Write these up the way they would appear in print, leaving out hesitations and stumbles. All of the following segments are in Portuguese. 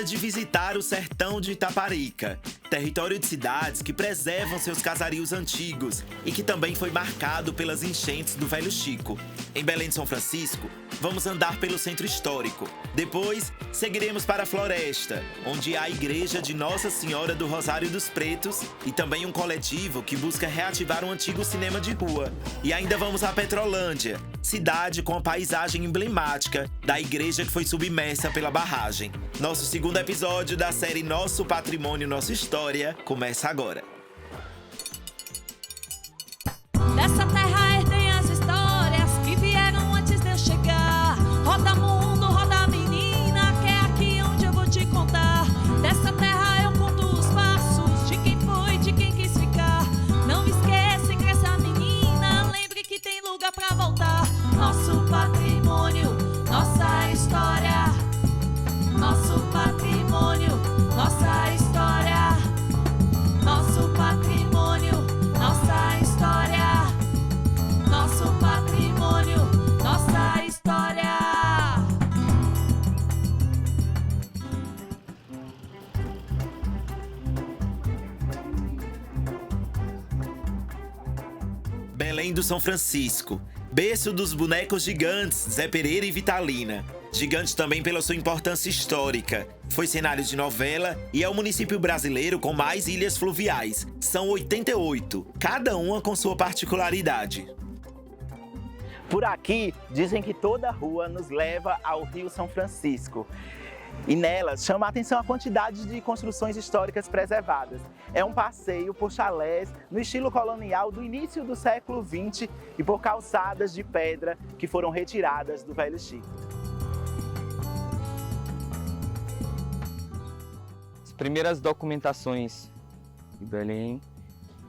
hora de visitar o sertão de Itaparica, território de cidades que preservam seus casarios antigos e que também foi marcado pelas enchentes do Velho Chico. Em Belém de São Francisco, vamos andar pelo centro histórico. Depois, seguiremos para a floresta, onde há a igreja de Nossa Senhora do Rosário dos Pretos e também um coletivo que busca reativar um antigo cinema de rua. E ainda vamos a Petrolândia, cidade com a paisagem emblemática da igreja que foi submersa pela barragem. Nosso segundo episódio da série Nosso Patrimônio, Nossa História começa agora. Dessa terra herdem as histórias que vieram antes de eu chegar. Roda mundo, roda menina, que é aqui onde eu vou te contar. Dessa terra eu conto os passos de quem foi, de quem quis ficar. Não esqueça, ingressa menina, lembre que tem lugar pra voltar. Nosso patrimônio, nossa história. Nosso patrimônio, nossa história. Nosso patrimônio, nossa história. Nosso patrimônio, nossa história. Belém do São Francisco, berço dos bonecos gigantes Zé Pereira e Vitalina. Gigante também pela sua importância histórica. Foi cenário de novela e é o município brasileiro com mais ilhas fluviais. São 88, cada uma com sua particularidade. Por aqui, dizem que toda rua nos leva ao Rio São Francisco. E nelas chama a atenção a quantidade de construções históricas preservadas. É um passeio por chalés no estilo colonial do início do século XX e por calçadas de pedra que foram retiradas do Velho Chico. As primeiras documentações de Belém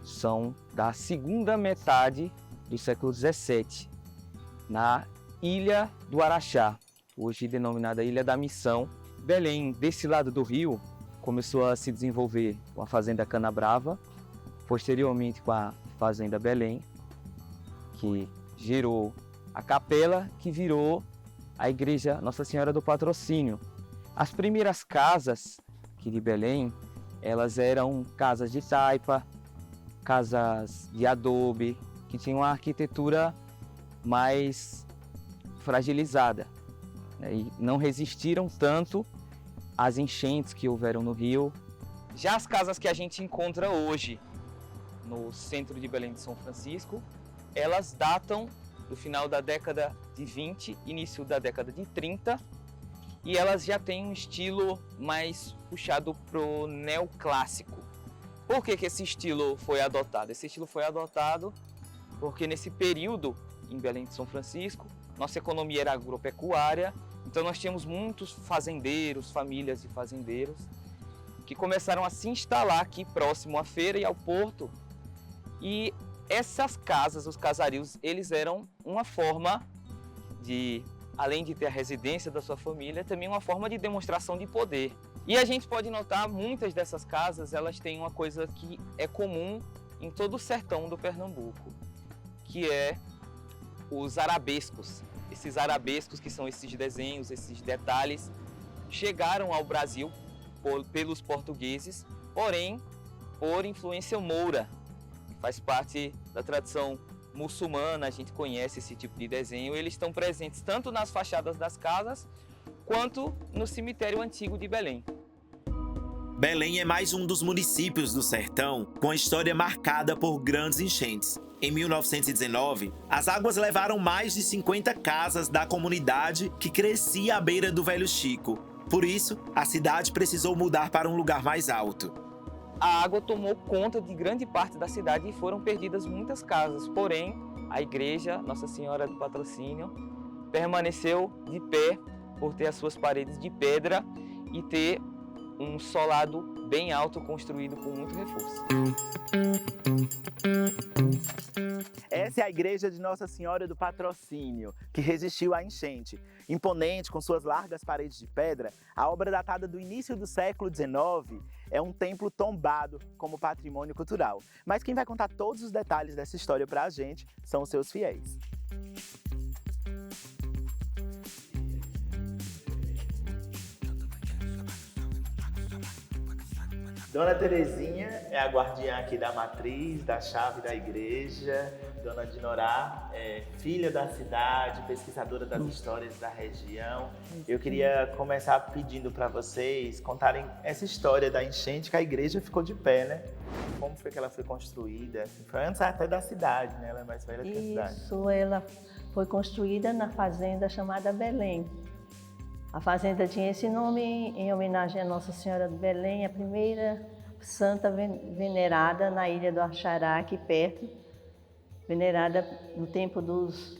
são da segunda metade do século XVII, na Ilha do Araxá, hoje denominada Ilha da Missão. Belém, desse lado do rio, começou a se desenvolver com a Fazenda Canabrava, posteriormente com a Fazenda Belém, que gerou a capela, que virou a Igreja Nossa Senhora do Patrocínio. As primeiras casas aqui de Belém, elas eram casas de taipa, casas de adobe, que tinham uma arquitetura mais fragilizada, né? E não resistiram tanto às enchentes que houveram no rio. Já as casas que a gente encontra hoje no centro de Belém de São Francisco, elas datam do final da década de 20, início da década de 30, e elas já têm um estilo mais puxado pro neoclássico. Por que esse estilo foi adotado? Esse estilo foi adotado porque nesse período, em Belém de São Francisco, nossa economia era agropecuária, então nós tínhamos muitos fazendeiros, famílias de fazendeiros, que começaram a se instalar aqui próximo à feira e ao porto. E essas casas, os casarios, eles eram uma forma de, além de ter a residência da sua família, também uma forma de demonstração de poder. E a gente pode notar, muitas dessas casas, elas têm uma coisa que é comum em todo o sertão do Pernambuco, que é os arabescos. Esses arabescos, que são esses desenhos, esses detalhes, chegaram ao Brasil pelos portugueses, porém por influência moura. Faz parte da tradição muçulmana, a gente conhece esse tipo de desenho. Eles estão presentes tanto nas fachadas das casas, quanto no cemitério antigo de Belém. Belém é mais um dos municípios do sertão com a história marcada por grandes enchentes. Em 1919, as águas levaram mais de 50 casas da comunidade que crescia à beira do Velho Chico. Por isso, a cidade precisou mudar para um lugar mais alto. A água tomou conta de grande parte da cidade e foram perdidas muitas casas. Porém, a igreja Nossa Senhora do Patrocínio permaneceu de pé por ter as suas paredes de pedra e ter um solado bem alto construído com muito reforço. Essa é a igreja de Nossa Senhora do Patrocínio, que resistiu à enchente. Imponente, com suas largas paredes de pedra, a obra datada do início do século XIX é um templo tombado como patrimônio cultural. Mas quem vai contar todos os detalhes dessa história pra gente são os seus fiéis. Dona Terezinha é a guardiã aqui da matriz, da chave da igreja. Dona Dinorá é filha da cidade, pesquisadora das histórias da região. Eu queria começar pedindo para vocês contarem essa história da enchente, que a igreja ficou de pé, né? Como foi que ela foi construída? Foi antes até da cidade, né? Ela é mais velha que a cidade. Isso, ela foi construída na fazenda chamada Belém. A fazenda tinha esse nome em homenagem a Nossa Senhora de Belém, a primeira santa venerada na ilha do Axará, aqui perto, venerada no tempo dos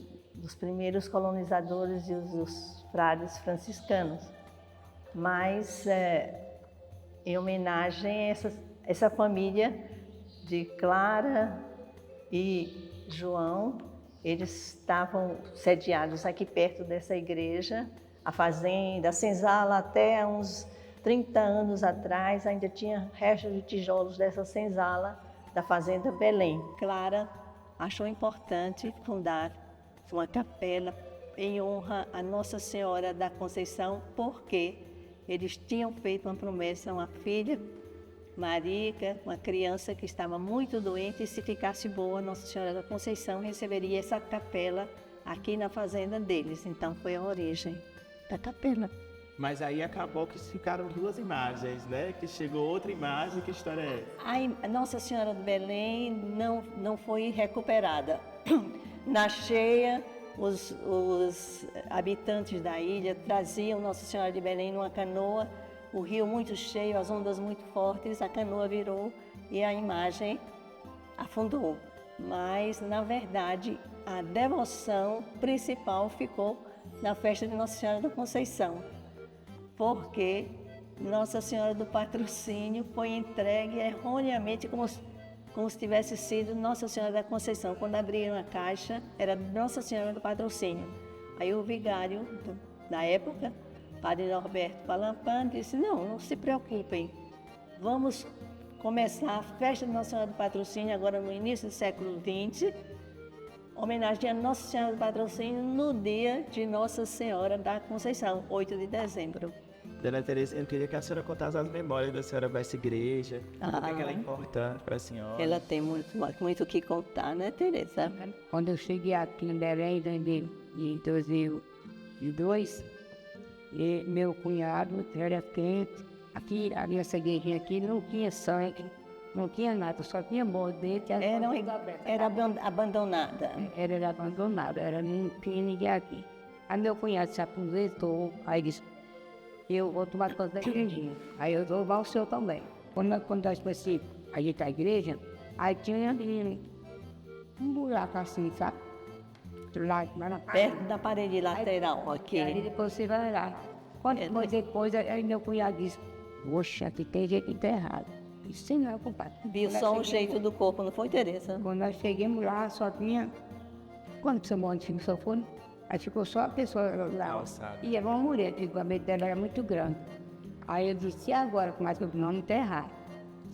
primeiros colonizadores e os frades franciscanos. Mas, em homenagem a essa família de Clara e João, eles estavam sediados aqui perto dessa igreja. A fazenda, a senzala, até uns 30 anos atrás, ainda tinha restos de tijolos dessa senzala da fazenda Belém. Clara achou importante fundar uma capela em honra a Nossa Senhora da Conceição, porque eles tinham feito uma promessa a uma filha, Marica, uma criança que estava muito doente, e se ficasse boa, Nossa Senhora da Conceição receberia essa capela aqui na fazenda deles. Então foi a origem da capela. Mas aí acabou que ficaram duas imagens, né? Que chegou outra imagem, que história é essa? A Nossa Senhora de Belém não foi recuperada. Na cheia, os habitantes da ilha traziam Nossa Senhora de Belém numa canoa, o rio muito cheio, as ondas muito fortes, a canoa virou e a imagem afundou. Mas, na verdade, a devoção principal ficou na festa de Nossa Senhora da Conceição, porque Nossa Senhora do Patrocínio foi entregue erroneamente como se tivesse sido Nossa Senhora da Conceição. Quando abriram a caixa, era Nossa Senhora do Patrocínio. Aí o vigário, na época, Padre Norberto Palampam, disse: não se preocupem, vamos começar a festa de Nossa Senhora do Patrocínio agora no início do século XX, homenageando Nossa Senhora do Patrocínio no dia de Nossa Senhora da Conceição, 8 de dezembro. Dona Teresa, eu queria que a senhora contasse as memórias da senhora dessa igreja, por que ela é importante para a senhora. Ela tem muito o que contar, né, Teresa? Quando eu cheguei aqui em Belém, em 2002, e meu cunhado era crente. Aqui, nessa igrejinha aqui, não tinha sangue, não tinha nada, só tinha bordete. Era abandonada. Era abandonada, não tinha ninguém aqui. Aí meu cunhado se aposentou, aí disse: eu vou tomar conta da igrejinha. Aí eu vou levar o senhor também. Quando nós fomos a gente à igreja, aí tinha um buraco assim, sabe? Lá na perto da parede lateral, aqui. Aí depois você vai lá. Depois, aí meu cunhado disse: poxa, aqui tem gente enterrada. Isso não é, compadre. Viu só o jeito do corpo, não foi, Teresa? Quando nós chegamos lá, só tinha... Quando você morre de sofone, aí ficou só a pessoa lá. Nossa. E era uma mulher, antigamente dela era muito grande. Aí eu disse: e agora, como é que não enterrar?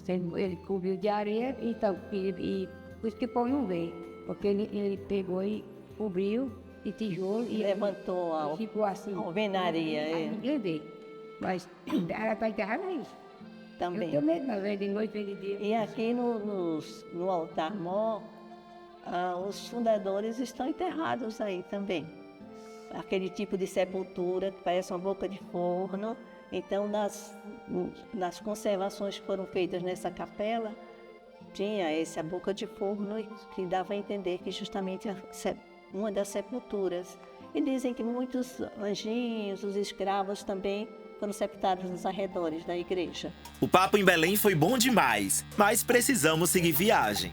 Ele cobriu de areia, então, e por isso que o povo não vê. Porque ele pegou e cobriu de tijolo e levantou a ficou assim, alvenaria. Aí ninguém vê. Mas ela está enterrada isso. Também. Eu tenho medo, mas vem de noite, vem de dia. E aqui no altar-mor, os fundadores estão enterrados aí também. Aquele tipo de sepultura que parece uma boca de forno. Então, nas conservações que foram feitas nessa capela, tinha essa boca de forno que dava a entender que justamente uma das sepulturas. E dizem que muitos anjinhos, os escravos também foram sepultados nos arredores da igreja. O papo em Belém foi bom demais, mas precisamos seguir viagem.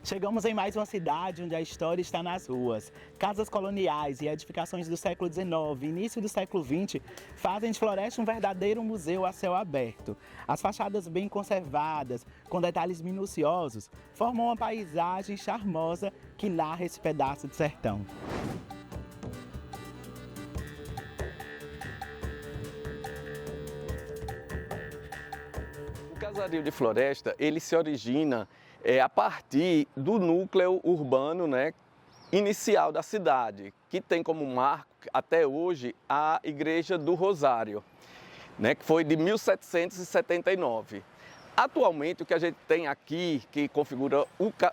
Chegamos em mais uma cidade onde a história está nas ruas. Casas coloniais e edificações do século XIX e início do século XX fazem de Floresta um verdadeiro museu a céu aberto. As fachadas bem conservadas, com detalhes minuciosos, formam uma paisagem charmosa que narra esse pedaço de sertão. casario de Floresta, ele se origina a partir do núcleo urbano, né, inicial da cidade, que tem como marco, até hoje, a Igreja do Rosário, né, que foi de 1779. Atualmente, o que a gente tem aqui, que configura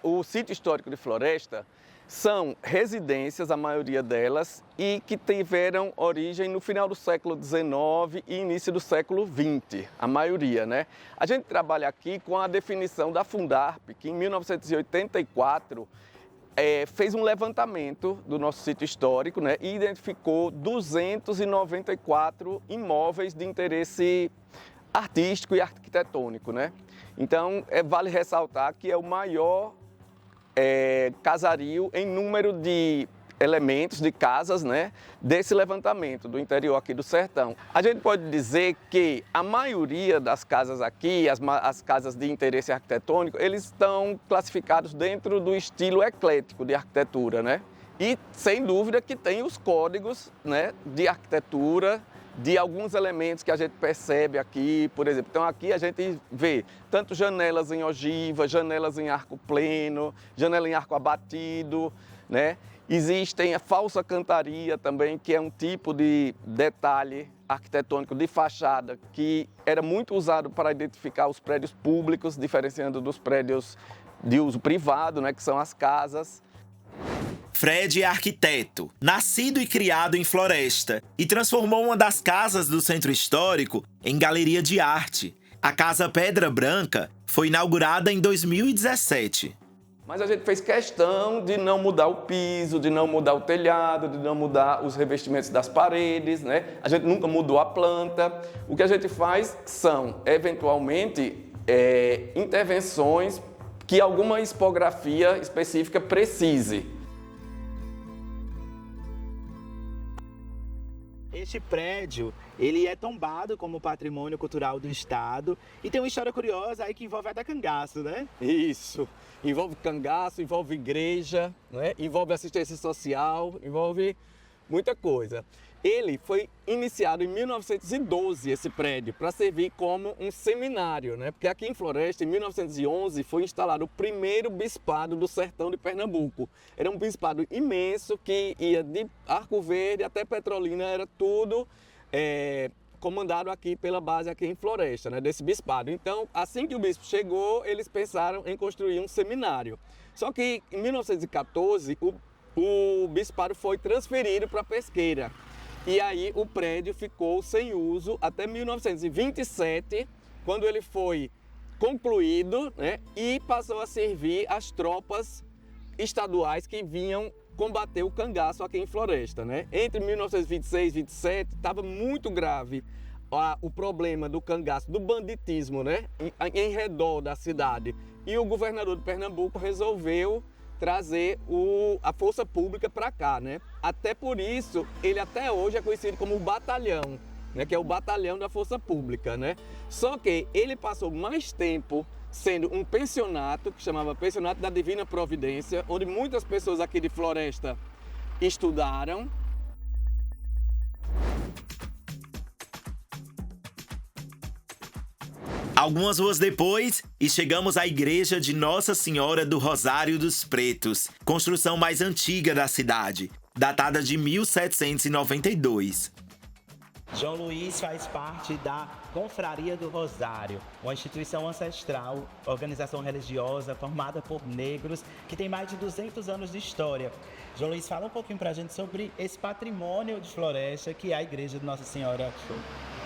o sítio histórico de Floresta, são residências, a maioria delas, e que tiveram origem no final do século XIX e início do século XX, a maioria, né? A gente trabalha aqui com a definição da Fundarp, que em 1984 fez um levantamento do nosso sítio histórico, né, e identificou 294 imóveis de interesse artístico e arquitetônico, né? Então, vale ressaltar que é o maior casario em número de elementos, de casas, né, desse levantamento do interior aqui do sertão. A gente pode dizer que a maioria das casas aqui, as casas de interesse arquitetônico, eles estão classificados dentro do estilo eclético de arquitetura, né? E, sem dúvida, que tem os códigos, né, de arquitetura, de alguns elementos que a gente percebe aqui, por exemplo. Então aqui a gente vê tanto janelas em ogiva, janelas em arco pleno, janela em arco abatido, né? Existem a falsa cantaria também, que é um tipo de detalhe arquitetônico de fachada que era muito usado para identificar os prédios públicos, diferenciando dos prédios de uso privado, né, que são as casas. Fred é arquiteto, nascido e criado em Floresta, e transformou uma das casas do Centro Histórico em galeria de arte. A Casa Pedra Branca foi inaugurada em 2017. Mas a gente fez questão de não mudar o piso, de não mudar o telhado, de não mudar os revestimentos das paredes, né? A gente nunca mudou a planta. O que a gente faz são, eventualmente, intervenções que alguma expografia específica precise. Este prédio, ele é tombado como patrimônio cultural do estado e tem uma história curiosa aí que envolve até cangaço, né? Isso, envolve cangaço, envolve igreja, né? Envolve assistência social, envolve muita coisa. Ele foi iniciado em 1912, esse prédio, para servir como um seminário, né? Porque aqui em Floresta, em 1911, foi instalado o primeiro bispado do sertão de Pernambuco. Era um bispado imenso que ia de Arco Verde até Petrolina, era tudo comandado aqui pela base aqui em Floresta, né? Desse bispado. Então, assim que o bispo chegou, eles pensaram em construir um seminário. Só que em 1914, o bispado foi transferido para Pesqueira. E aí o prédio ficou sem uso até 1927, quando ele foi concluído, né, e passou a servir as tropas estaduais que vinham combater o cangaço aqui em Floresta, né? Entre 1926 e 27 estava muito grave o problema do cangaço, do banditismo, né, em redor da cidade. E o governador de Pernambuco resolveu trazer a força pública para cá, né? Até por isso, ele até hoje é conhecido como o batalhão, né? Que é o batalhão da força pública, né? Só que ele passou mais tempo sendo um pensionato, que chamava Pensionato da Divina Providência, onde muitas pessoas aqui de Floresta estudaram. Algumas ruas depois, e chegamos à igreja de Nossa Senhora do Rosário dos Pretos, construção mais antiga da cidade, datada de 1792. João Luiz faz parte da Confraria do Rosário, uma instituição ancestral, organização religiosa formada por negros que tem mais de 200 anos de história. João Luiz, fala um pouquinho pra gente sobre esse patrimônio de Floresta que é a igreja de Nossa Senhora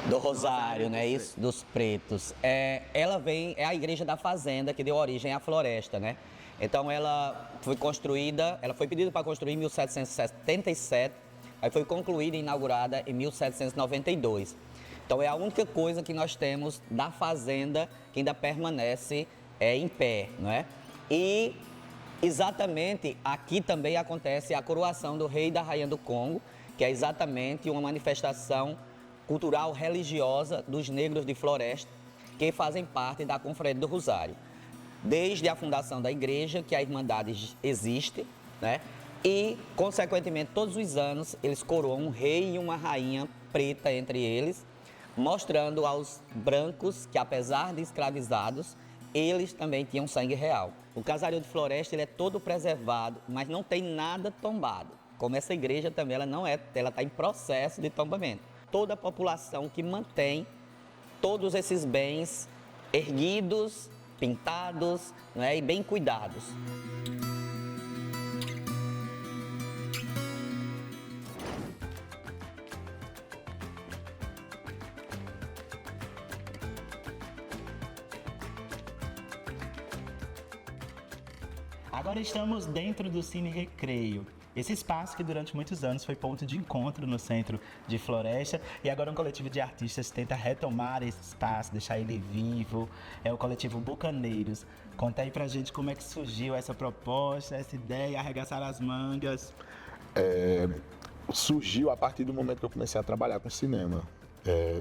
do Rosário, né? Isso, dos Pretos. Ela é a igreja da fazenda que deu origem à Floresta, né? Então ela foi pedida para construir em 1777, aí foi concluída e inaugurada em 1792. Então é a única coisa que nós temos da fazenda que ainda permanece em pé, não é? E exatamente aqui também acontece a coroação do rei e da rainha do Congo, que é exatamente uma manifestação cultural religiosa dos negros de Floresta, que fazem parte da Confraria do Rosário. Desde a fundação da igreja, que a Irmandade existe, né? E, consequentemente, todos os anos, eles coroam um rei e uma rainha preta entre eles, mostrando aos brancos que, apesar de escravizados, eles também tinham sangue real. O Casaril de Floresta ele é todo preservado, mas não tem nada tombado. Como essa igreja também, ela está em processo de tombamento. Toda a população que mantém todos esses bens erguidos, pintados, né, e bem cuidados. Agora estamos dentro do Cine Recreio. Esse espaço que durante muitos anos foi ponto de encontro no centro de Floresta e agora um coletivo de artistas tenta retomar esse espaço, deixar ele vivo. É o coletivo Bucaneiros. Conta aí pra gente como é que surgiu essa proposta, essa ideia, arregaçar as mangas. Surgiu a partir do momento que eu comecei a trabalhar com cinema.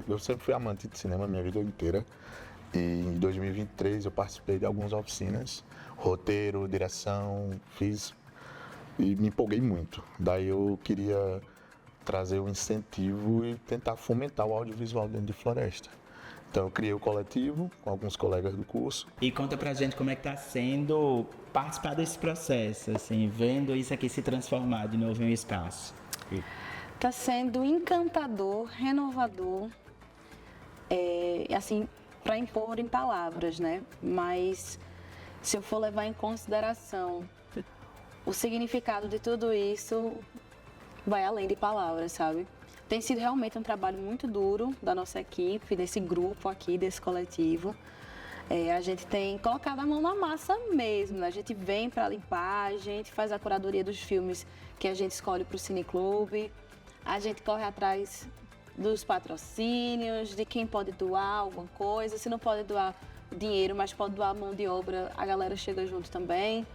Eu sempre fui amante de cinema a minha vida inteira. E em 2023 eu participei de algumas oficinas, roteiro, direção, fiz e me empolguei muito. Daí eu queria trazer um incentivo e tentar fomentar o audiovisual dentro de Floresta. Então eu criei o coletivo com alguns colegas do curso. E conta pra gente como é que tá sendo participar desse processo, assim, vendo isso aqui se transformar de novo em um espaço. Tá sendo encantador, renovador, assim, para impor em palavras, né? Mas se eu for levar em consideração o significado de tudo isso, vai além de palavras, sabe? Tem sido realmente um trabalho muito duro da nossa equipe, desse grupo aqui, desse coletivo. A gente tem colocado a mão na massa mesmo, né? A gente vem para limpar, a gente faz a curadoria dos filmes que a gente escolhe para o Cineclube, a gente corre atrás dos patrocínios, de quem pode doar alguma coisa. Se não pode doar dinheiro, mas pode doar mão de obra, a galera chega junto também.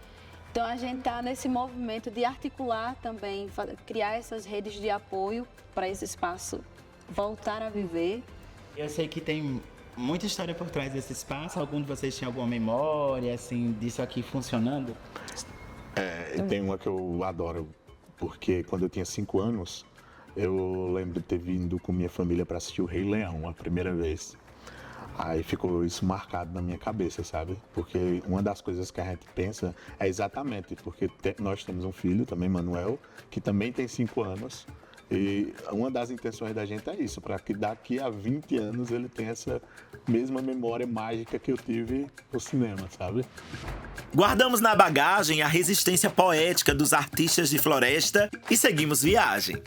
Então a gente está nesse movimento de articular também, criar essas redes de apoio para esse espaço voltar a viver. Eu sei que tem muita história por trás desse espaço. Algum de vocês tinha alguma memória, assim, disso aqui funcionando? Tem uma que eu adoro, porque quando eu tinha 5 anos, eu lembro de ter vindo com minha família para assistir o Rei Leão a primeira vez. Aí ficou isso marcado na minha cabeça, sabe? Porque uma das coisas que a gente pensa é exatamente porque nós temos um filho também, Manuel, que também tem 5 anos. E uma das intenções da gente é isso, para que daqui a 20 anos ele tenha essa mesma memória mágica que eu tive no cinema, sabe? Guardamos na bagagem a resistência poética dos artistas de Floresta e seguimos viagem.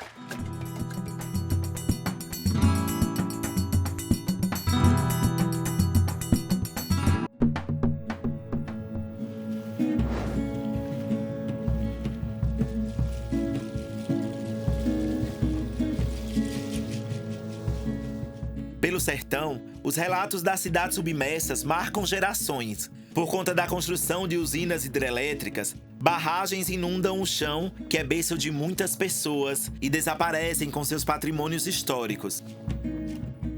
Pelo sertão, os relatos das cidades submersas marcam gerações. Por conta da construção de usinas hidrelétricas, barragens inundam o chão, que é berço de muitas pessoas, e desaparecem com seus patrimônios históricos.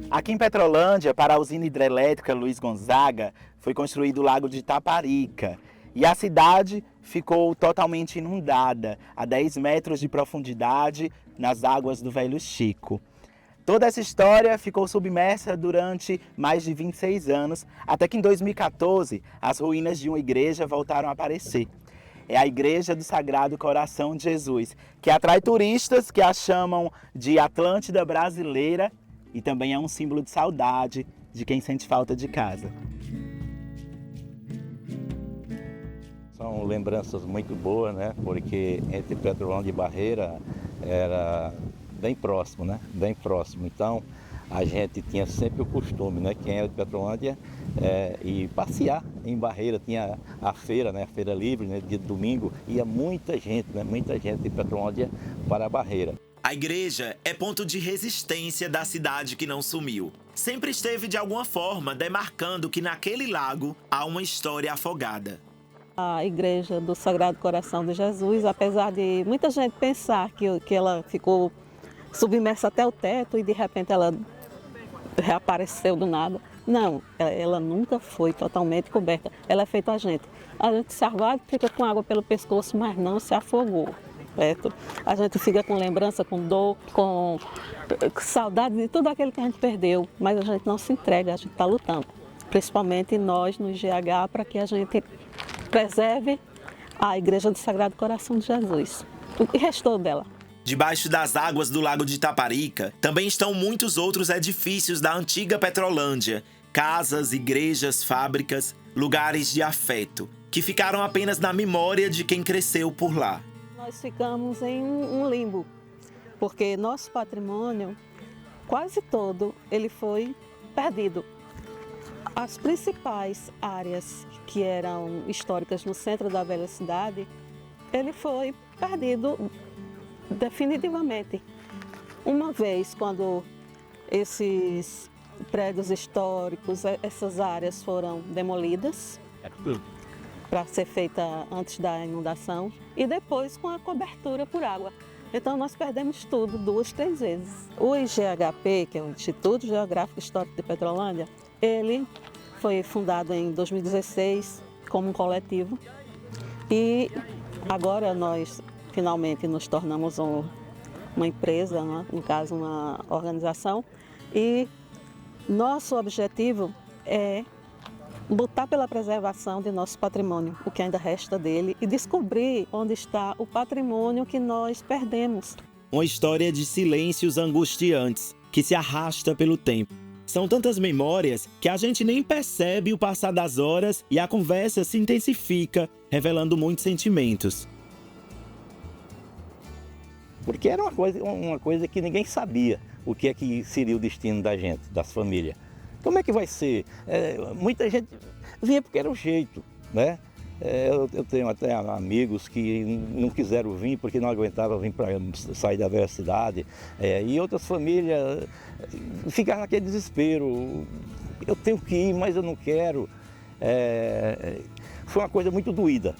Aqui em Petrolândia, para a usina hidrelétrica Luiz Gonzaga, foi construído o Lago de Taparica. E a cidade ficou totalmente inundada, a 10 metros de profundidade, nas águas do Velho Chico. Toda essa história ficou submersa durante mais de 26 anos, até que em 2014 as ruínas de uma igreja voltaram a aparecer. É a Igreja do Sagrado Coração de Jesus, que atrai turistas que a chamam de Atlântida brasileira e também é um símbolo de saudade de quem sente falta de casa. São lembranças muito boas, né? Porque entre Petrolândia e Barreira era bem próximo, né? Bem próximo. Então, a gente tinha sempre o costume, né? Quem era de Petrolândia, ir passear em Barreira. Tinha a feira, né? A feira livre, né? Dia de domingo. Ia muita gente, né? Muita gente de Petrolândia para a Barreira. A igreja é ponto de resistência da cidade que não sumiu. Sempre esteve, de alguma forma, demarcando que naquele lago há uma história afogada. A Igreja do Sagrado Coração de Jesus, apesar de muita gente pensar que ela ficou submersa até o teto e de repente ela reapareceu do nada. Não, ela nunca foi totalmente coberta. Ela é feita a gente se arvada, fica com água pelo pescoço, mas não se afogou. perto. A gente fica com lembrança, com dor, com saudade de tudo aquilo que a gente perdeu, mas a gente não se entrega, a gente está lutando. Principalmente nós no GH, para que a gente preserve a Igreja do Sagrado Coração de Jesus, o que restou dela. Debaixo das águas do Lago de Itaparica, também estão muitos outros edifícios da antiga Petrolândia, casas, igrejas, fábricas, lugares de afeto, que ficaram apenas na memória de quem cresceu por lá. Nós ficamos em um limbo, porque nosso patrimônio, quase todo, ele foi perdido. As principais áreas que eram históricas no centro da velha cidade, ele foi perdido definitivamente. Uma vez, quando esses prédios históricos, essas áreas foram demolidas para ser feita antes da inundação e depois com a cobertura por água. Então nós perdemos tudo 2, 3 vezes. O IGHP, que é o Instituto Geográfico Histórico de Petrolândia, ele foi fundado em 2016 como um coletivo e agora nós finalmente nos tornamos uma empresa, né? No caso uma organização, e nosso objetivo é lutar pela preservação de nosso patrimônio, o que ainda resta dele, e descobrir onde está o patrimônio que nós perdemos. Uma história de silêncios angustiantes que se arrasta pelo tempo. São tantas memórias que a gente nem percebe o passar das horas e a conversa se intensifica, revelando muitos sentimentos. Porque era uma coisa que ninguém sabia o que é que seria o destino da gente, das famílias. Como é que vai ser? Muita gente vinha porque era o jeito, né? Eu tenho até amigos que não quiseram vir porque não aguentavam vir para sair da velha cidade. E outras famílias ficaram naquele desespero. Eu tenho que ir, mas eu não quero. Foi uma coisa muito doída.